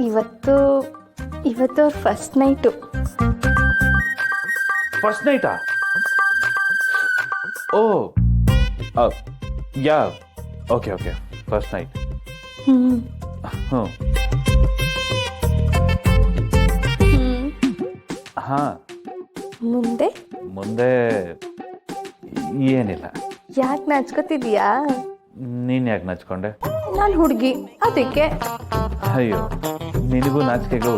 ಇವತ್ತು ಇವತ್ತು first night. First ನೈಟಾ? ಓ ಯಾ, okay okay, first night. ಹ್ಞೂ ಹಾಂ. ಮುಂದೆ ಮುಂದೆ ಏನಿಲ್ಲ. ಯಾಕೆ ನಾಚ್ಕೋತಿದ್ಯಾ? ನೀನು ಯಾಕೆ ನಾಚ್ಕೊಂಡೆ? ನಾನು ಹುಡುಗಿ, ಅದಕ್ಕೆ. ಅಯ್ಯೋ, ನಿನಗೂ ನಾಚಿಕೆಗೂ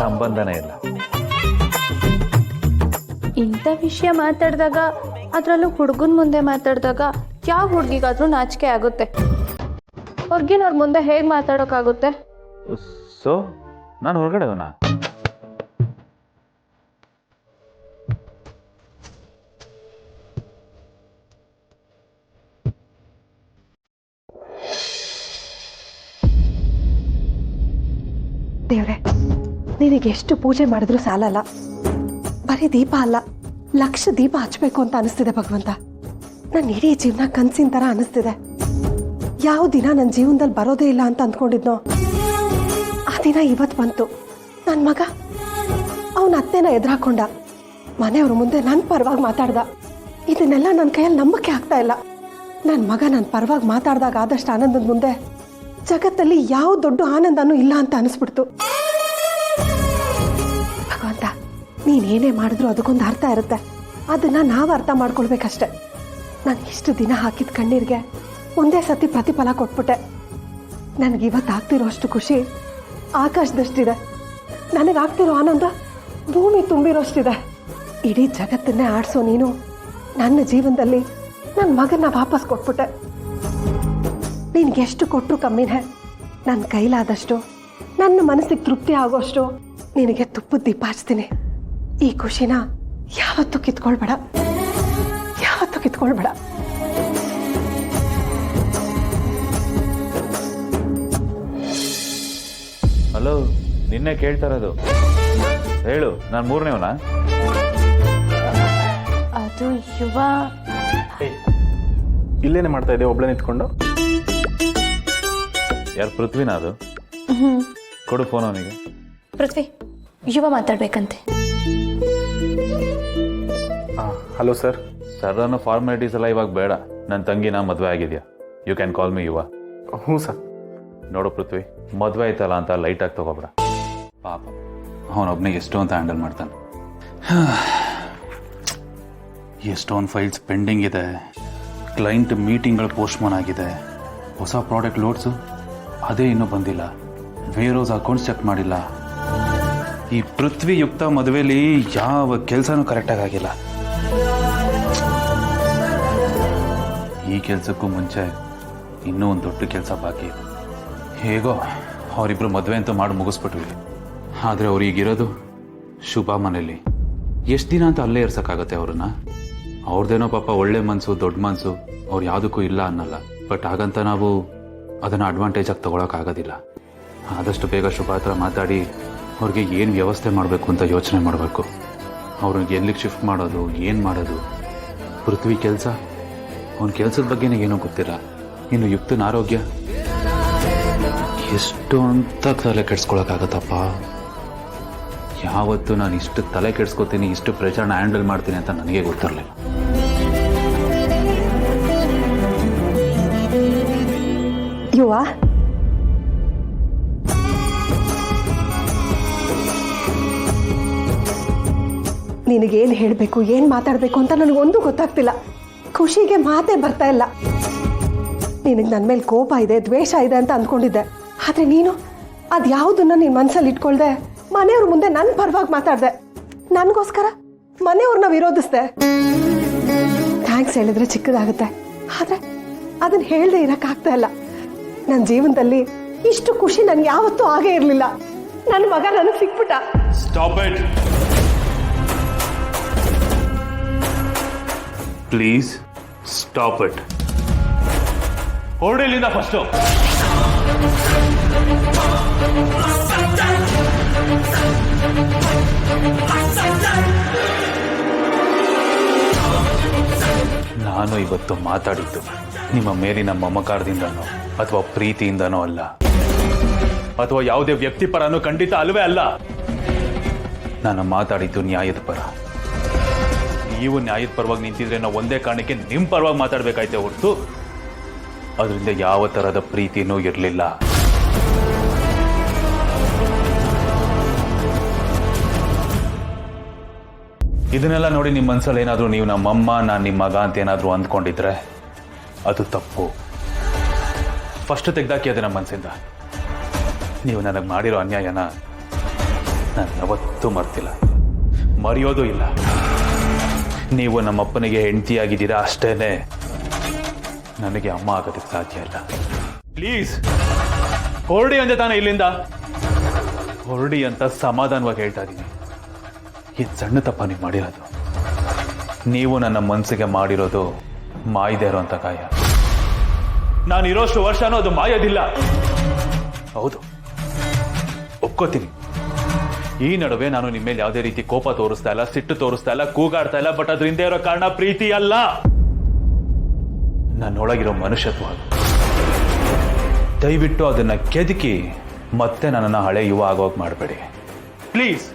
ಸಂಬಂಧನೇ ಇಲ್ಲ. ಇಂಥ ವಿಷಯ ಮಾತಾಡಿದಾಗ, ಅದರಲ್ಲೂ ಹುಡುಗನ ಮುಂದೆ ಮಾತಾಡಿದಾಗ ಯಾವ ಹುಡುಗಿಗಾದ್ರೂ ನಾಚಿಕೆ ಆಗುತ್ತೆ. ಹೊರ್ಗಿನವ್ರ ಮುಂದೆ ಹೇಗೆ ಮಾತಾಡೋಕ್ಕಾಗುತ್ತೆ? ಸೊ ನಾನು ಹೊರಗಡೆ ಹೋನಾ? ದೇವ್ರೆ, ನಿನಗೆ ಎಷ್ಟು ಪೂಜೆ ಮಾಡಿದ್ರು ಸಾಲಲ್ಲ. ಬರೀ ದೀಪ ಅಲ್ಲ, ಲಕ್ಷ ದೀಪ ಹಚ್ಬೇಕು ಅಂತ ಅನಿಸ್ತಿದೆ ಭಗವಂತ. ನನ್ನ ಇಡೀ ಜೀವನ ಕನ್ಸಿನ ಥರ ಅನಿಸ್ತಿದೆ. ಯಾವ ದಿನ ನನ್ನ ಜೀವನದಲ್ಲಿ ಬರೋದೇ ಇಲ್ಲ ಅಂತ ಅಂದ್ಕೊಂಡಿದ್ನೋ ಆ ದಿನ ಇವತ್ತು ಬಂತು. ನನ್ನ ಮಗ ಅವನ ಅತ್ತೆನ ಎದುರಾಕೊಂಡ, ಮನೆಯವ್ರ ಮುಂದೆ ನನ್ನ ಪರವಾಗಿ ಮಾತಾಡ್ದ. ಇದನ್ನೆಲ್ಲ ನನ್ನ ಕೈಯಲ್ಲಿ ನಂಬಕ್ಕೆ ಆಗ್ತಾ ಇಲ್ಲ. ನನ್ನ ಮಗ ನನ್ನ ಪರವಾಗಿ ಮಾತಾಡಿದಾಗ ಆದಷ್ಟು ಆನಂದದ ಮುಂದೆ ಜಗತ್ತಲ್ಲಿ ಯಾವ ದೊಡ್ಡ ಆನಂದನೂ ಇಲ್ಲ ಅಂತ ಅನಿಸ್ಬಿಡ್ತು. ಭಗವಂತ, ನೀನೇನೇ ಮಾಡಿದ್ರು ಅದಕ್ಕೊಂದು ಅರ್ಥ ಇರುತ್ತೆ. ಅದನ್ನ ನಾವು ಅರ್ಥ ಮಾಡ್ಕೊಳ್ಬೇಕಷ್ಟೆ. ನಾನು ಇಷ್ಟು ದಿನ ಹಾಕಿದ ಕಣ್ಣೀರಿಗೆ ಒಂದೇ ಸತಿ ಪ್ರತಿಫಲ ಕೊಟ್ಬಿಟ್ಟೆ. ನನಗಿವತ್ತು ಆಗ್ತಿರೋ ಅಷ್ಟು ಖುಷಿ ಆಕಾಶದಷ್ಟಿದೆ. ನನಗಾಗ್ತಿರೋ ಆನಂದ ಭೂಮಿ ತುಂಬಿರೋಷ್ಟಿದೆ. ಇಡೀ ಜಗತ್ತನ್ನೇ ಆಡಿಸೋ ನೀನು ನನ್ನ ಜೀವನದಲ್ಲಿ ನನ್ನ ಮಗನ್ನ ವಾಪಸ್ ಕೊಟ್ಬಿಟ್ಟೆ. ನಿನ್ಗೆಷ್ಟು ಕೊಟ್ಟರು ಕಮ್ಮಿನೇ. ನನ್ನ ಕೈಲಾದಷ್ಟು, ನನ್ನ ಮನಸ್ಸಿಗೆ ತೃಪ್ತಿ ಆಗೋಷ್ಟು ನಿನಗೆ ತುಪ್ಪದ ದೀಪ ಹಚ್ತೀನಿ. ಈ ಖುಷಿನ ಯಾವತ್ತೂ ಕಿತ್ಕೊಳ್ಬೇಡ, ಯಾವತ್ತೂ ಕಿತ್ಕೊಳ್ಬೇಡ. ಹಲೋ, ನಿನ್ನೆ ಕೇಳ್ತಾ ಇರೋದು ಹೇಳು. ನಾನು ಮೂರನೇವನಾ? ಅದು ಯುವ. ಇಲ್ಲೇನೆ ಮಾಡ್ತಾ ಇದ್ದೆ ಒಬ್ಳೆ ನಿಂತ್ಕೊಂಡು? ಯಾರು, ಪೃಥ್ವಿನ? ಅದು ಕೊಡು ಫೋನ್ ಅವನಿಗೆ. ಪೃಥ್ವಿ, ಯುವ ಮಾತಾಡ್ಬೇಕಂತೆ. Hello sir. ಸರ್, ಅನ್ನೋ ಫಾರ್ಮಾಲಿಟೀಸ್ ಎಲ್ಲ ಇವಾಗ ಬೇಡ. ನನ್ನ ತಂಗಿನ ಮದುವೆ ಆಗಿದೆಯಾ, ಯು ಕ್ಯಾನ್ ಕಾಲ್ ಮಿ ಯುವ. ಹ್ಞೂ ಸರ್. ನೋಡು ಪೃಥ್ವಿ, ಮದುವೆ ಆಯ್ತಲ್ಲ ಅಂತ ಲೈಟಾಗಿ ತಗೋಬೇಡ. ಪಾಪ ಅವನೊಬ್ಬನಿಗೆ ಎಷ್ಟೋ ಅಂತ ಹ್ಯಾಂಡಲ್ ಮಾಡ್ತಾನೆ. ಎಷ್ಟೊಂದು ಫೈಲ್ಸ್ ಪೆಂಡಿಂಗ್ ಇದೆ, ಕ್ಲೈಂಟ್ ಮೀಟಿಂಗ್ಗಳು ಪೋಸ್ಟ್ಪೋನ್ ಆಗಿದೆ, ಹೊಸ ಪ್ರಾಡಕ್ಟ್ ಲೋಡ್ಸು ಅದೇ ಇನ್ನೂ ಬಂದಿಲ್ಲ, ವೇರೋಸ್ ಅಕೌಂಟ್ಸ್ ಚೆಕ್ ಮಾಡಿಲ್ಲ. ಈ ಪೃಥ್ವಿ ಯುಕ್ತ ಮದುವೆಲಿ ಯಾವ ಕೆಲಸನೂ ಕರೆಕ್ಟಾಗಿ ಆಗಿಲ್ಲ. ಈ ಕೆಲಸಕ್ಕೂ ಮುಂಚೆ ಇನ್ನೂ ಒಂದು ದೊಡ್ಡ ಕೆಲಸ ಬಾಕಿ ಇದೆ. ಹೇಗೋ ಅವರಿಬ್ರು ಮದುವೆ ಅಂತೂ ಮಾಡಿ ಮುಗಿಸ್ಬಿಟ್ವಿ. ಆದರೆ ಅವ್ರಿಗಿರೋದು ಶುಭ ಮನೇಲಿ. ಎಷ್ಟು ದಿನ ಅಂತ ಅಲ್ಲೇ ಇರ್ಸೋಕ್ಕಾಗತ್ತೆ ಅವ್ರನ್ನ? ಅವ್ರದ್ದೇನೋ ಪಾಪ ಒಳ್ಳೆ ಮನಸ್ಸು, ದೊಡ್ಡ ಮನಸ್ಸು, ಅವ್ರು ಯಾವುದಕ್ಕೂ ಇಲ್ಲ ಅನ್ನಲ್ಲ. ಬಟ್ ಹಾಗಂತ ನಾವು ಅದನ್ನು ಅಡ್ವಾಂಟೇಜಾಗಿ ತೊಗೊಳಕ್ಕಾಗೋದಿಲ್ಲ. ಆದಷ್ಟು ಬೇಗ ಶುಭ ಹತ್ರ ಮಾತಾಡಿ ಅವ್ರಿಗೆ ಏನು ವ್ಯವಸ್ಥೆ ಮಾಡಬೇಕು ಅಂತ ಯೋಚನೆ ಮಾಡಬೇಕು. ಅವ್ರಿಗೆ ಎಲ್ಲಿಗೆ ಶಿಫ್ಟ್ ಮಾಡೋದು, ಏನು ಮಾಡೋದು. ಪೃಥ್ವಿ ಕೆಲಸ, ಅವನ ಕೆಲಸದ ಬಗ್ಗೆನೇ ಏನೂ ಗೊತ್ತಿಲ್ಲ. ಇನ್ನು ಯುಕ್ತನ ಆರೋಗ್ಯ ಎಷ್ಟು ಅಂತ ತಲೆ ಕೆಡ್ಸ್ಕೊಳಕ್ಕಾಗತ್ತಪ್ಪ. ಯಾವತ್ತು ನಾನು ಇಷ್ಟು ತಲೆ ಕೆಡ್ಸ್ಕೊತೀನಿ, ಇಷ್ಟು ಪ್ರೆಷರ್ನ ಹ್ಯಾಂಡಲ್ ಮಾಡ್ತೀನಿ ಅಂತ ನನಗೆ ಗೊತ್ತಿರಲಿಲ್ಲ. ಯುವ, ನಿನಗೇನು ಹೇಳಬೇಕು, ಏನು ಮಾತಾಡಬೇಕು ಅಂತ ನನಗೊಂದು ಗೊತ್ತಾಗ್ತಿಲ್ಲ. ಖುಷಿಗೆ ಮಾತೇ ಬರ್ತಾ ಇಲ್ಲ. ನಿನಗೆ ನನ್ನ ಮೇಲೆ ಕೋಪ ಇದೆ, ದ್ವೇಷ ಇದೆ ಅಂತ ಅಂದ್ಕೊಂಡಿದ್ದೆ. ಆದರೆ ನೀನು ಅದು ಯಾವುದನ್ನ ನಿನ್ನ ಮನಸ್ಸಲ್ಲಿ ಇಟ್ಕೊಳ್ದೆ ಮನೆಯವ್ರ ಮುಂದೆ ನನ್ನ ಪರವಾಗಿ ಮಾತಾಡಿದೆ. ನನಗೋಸ್ಕರ ಮನೆಯವ್ರನ್ನ ವಿರೋಧಿಸ್ದೆ. ಥ್ಯಾಂಕ್ಸ್ ಹೇಳಿದ್ರೆ ಚಿಕ್ಕದಾಗುತ್ತೆ, ಆದರೆ ಅದನ್ನು ಹೇಳದೆ ಇರೋಕ್ಕಾಗ್ತಾ ಇಲ್ಲ. ನನ್ನ ಜೀವನದಲ್ಲಿ ಇಷ್ಟು ಖುಷಿ ನನಗೆ ಯಾವತ್ತೂ ಆಗೇ ಇರಲಿಲ್ಲ. ನನ್ನ ಮಗ ನನಗೆ ಸಿಕ್ಬಿಟ್ಟ. Stop it please, stop it. ಹೊರಡಿಲ್ಲಿಂದ ಫಸ್ಟು. ನಾನು ಇವತ್ತು ಮಾತಾಡಿದ್ದು ನಿಮ್ಮ ಮೇಲಿನ ಮಮಕಾರದಿಂದನೋ ಅಥವಾ ಪ್ರೀತಿಯಿಂದನೋ ಅಲ್ಲ. ಅಥವಾ ಯಾವುದೇ ವ್ಯಕ್ತಿ ಪರನೂ ಖಂಡಿತ ಅಲ್ವೇ ಅಲ್ಲ. ನಾನು ಮಾತಾಡಿದ್ದು ನ್ಯಾಯದ ಪರ. ನೀವು ನ್ಯಾಯದ ಪರವಾಗಿ ನಿಂತಿದ್ರೆ ನಾವು ಒಂದೇ ಕಾರಣಕ್ಕೆ ನಿಮ್ಮ ಪರವಾಗಿ ಮಾತಾಡ್ಬೇಕಾಯ್ತೆ ಹೊರತು ಅದರಿಂದ ಯಾವ ತರಹದ ಪ್ರೀತಿನೂ ಇರಲಿಲ್ಲ. ಇದನ್ನೆಲ್ಲ ನೋಡಿ ನಿಮ್ಮ ಮನಸ್ಸಲ್ಲಿ ಏನಾದರೂ ನೀವು ನಮ್ಮಮ್ಮ ನಾನು ನಿಮ್ಮ ಮಗ ಅಂತ ಏನಾದರೂ ಅಂದ್ಕೊಂಡಿದ್ರೆ ಅದು ತಪ್ಪು. ಫಸ್ಟ್ ತೆಗ್ದಾಕಿ ಅದನ್ನ ಮನಸ್ಸಿಂದ. ನೀವು ನನಗೆ ಮಾಡಿರೋ ಅನ್ಯಾಯನ ನಾನು ಯಾವತ್ತೂ ಮರ್ತಿಲ್ಲ, ಮರೆಯೋದು ಇಲ್ಲ. ನೀವು ನಮ್ಮಪ್ಪನಿಗೆ ಹೆಂಡತಿಯಾಗಿದ್ದೀರಾ ಅಷ್ಟೇನೆ, ನನಗೆ ಅಮ್ಮ ಆಗೋದಕ್ಕೆ ಸಾಧ್ಯ ಇಲ್ಲ. ಪ್ಲೀಸ್ ಹೊರಡಿ ಅಂದೆ ತಾನೆ ಇಲ್ಲಿಂದ. ಹೊರಡಿ ಅಂತ ಸಮಾಧಾನವಾಗಿ ಹೇಳ್ತಾ ಇದ್ದೀನಿ. ಇದು ಸಣ್ಣ ತಪ್ಪ ನೀವು ಮಾಡಿರೋದು. ನೀವು ನನ್ನ ಮನಸ್ಸಿಗೆ ಮಾಡಿರೋದು ಮಾಯದೆ ಇರೋಂಥ ಗಾಯ. ನಾನು ಇರೋಷ್ಟು ವರ್ಷನೂ ಅದು ಮಾಯೋದಿಲ್ಲ. ಹೌದು, ಒಪ್ಕೋತೀನಿ. ಈ ನಡುವೆ ನಾನು ನಿಮ್ಮ ಮೇಲೆ ಯಾವುದೇ ರೀತಿ ಕೋಪ ತೋರಿಸ್ತಾ ಇಲ್ಲ, ಸಿಟ್ಟು ತೋರಿಸ್ತಾ ಇಲ್ಲ, ಕೂಗಾಡ್ತಾ ಇಲ್ಲ. ಬಟ್ ಅದ್ರ ಹಿಂದೆ ಇರೋ ಕಾರಣ ಪ್ರೀತಿ ಅಲ್ಲ, ನನ್ನೊಳಗಿರೋ ಮನುಷ್ಯತ್ವ. ದಯವಿಟ್ಟು ಅದನ್ನ ಕೆದಕಿ ಮತ್ತೆ ನನ್ನನ್ನು ಹಳೆ ಯುವ ಆಗೋಗಿ ಮಾಡಬೇಡಿ ಪ್ಲೀಸ್.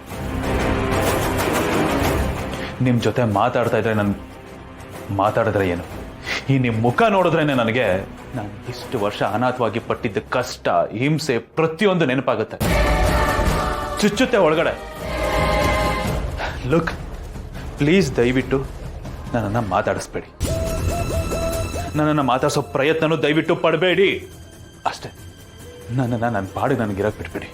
ನಿಮ್ಮ ಜೊತೆ ಮಾತಾಡ್ತಾ ಇದ್ರೆ ನಾನು ಮಾತಾಡಿದ್ರೆ ಏನು, ಈ ನಿಮ್ಮ ಮುಖ ನೋಡಿದ್ರೇನೆ ನನಗೆ ನಾನು ಇಷ್ಟು ವರ್ಷ ಅನಾಥವಾಗಿ ಪಟ್ಟಿದ್ದ ಕಷ್ಟ, ಹಿಂಸೆ ಪ್ರತಿಯೊಂದು ನೆನಪಾಗುತ್ತೆ, ಚುಚ್ಚುತ್ತೆ ಒಳಗಡೆ. ಲುಕ್ ಪ್ಲೀಸ್, ದಯವಿಟ್ಟು ನನ್ನನ್ನು ಮಾತಾಡಿಸ್ಬೇಡಿ. ನನ್ನನ್ನು ಮಾತಾಡಿಸೋ ಪ್ರಯತ್ನನೂ ದಯವಿಟ್ಟು ಪಡಬೇಡಿ. ಅಷ್ಟೇ, ನನ್ನನ್ನು ನನ್ನ ಪಾಡಿಗೆ ನನಗಿರಕ್ಕೆ ಬಿಟ್ಬಿಡಿ.